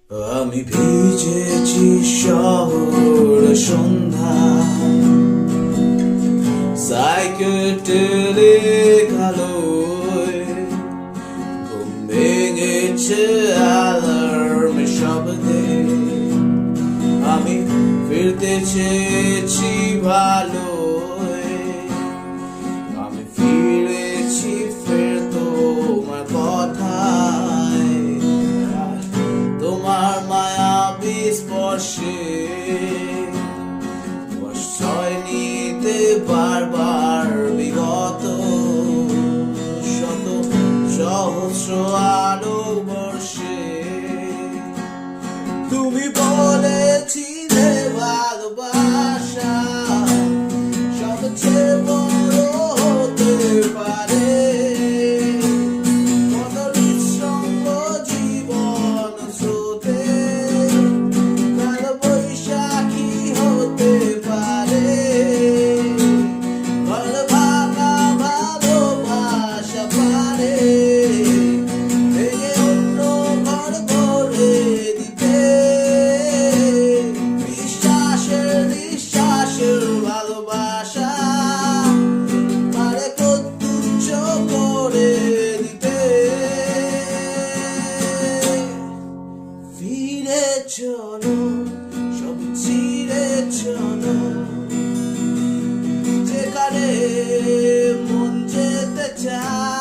আমি ভিজেছি শহর সন্ধ্যা, সাইকেলে কালোয় ঘুম ভেঙেছে অ্যালার্মে শব্দে। আমি ফিরতে চেয়েছি ভালো, আমি ফিরেছি ফের তোমার কথায়, তোমার মায়াবী স্পর্শে আশ্রয় নিতে বারবার বিগত শত সহস্র আলোবর্ষে। তুমি বলেছিলে ভালোবাসা সবচেয়ে বড় হতে পারে, কত নিঃসঙ্গ জীবন স্রোতে কাল বৈশাখী হতে পারে। ঘর ভাঙা ভালোবাসা পারে ভেঙে অন্য ঘর গড়ে দিতে। বিশ্বাসের নিঃশ্বাসের ভালোবাসা পারে কতুচ্ছ করে দিতে। ফিরে চলো সব ছিঁড়ে চলো, যেখানে মন যেতে চায়।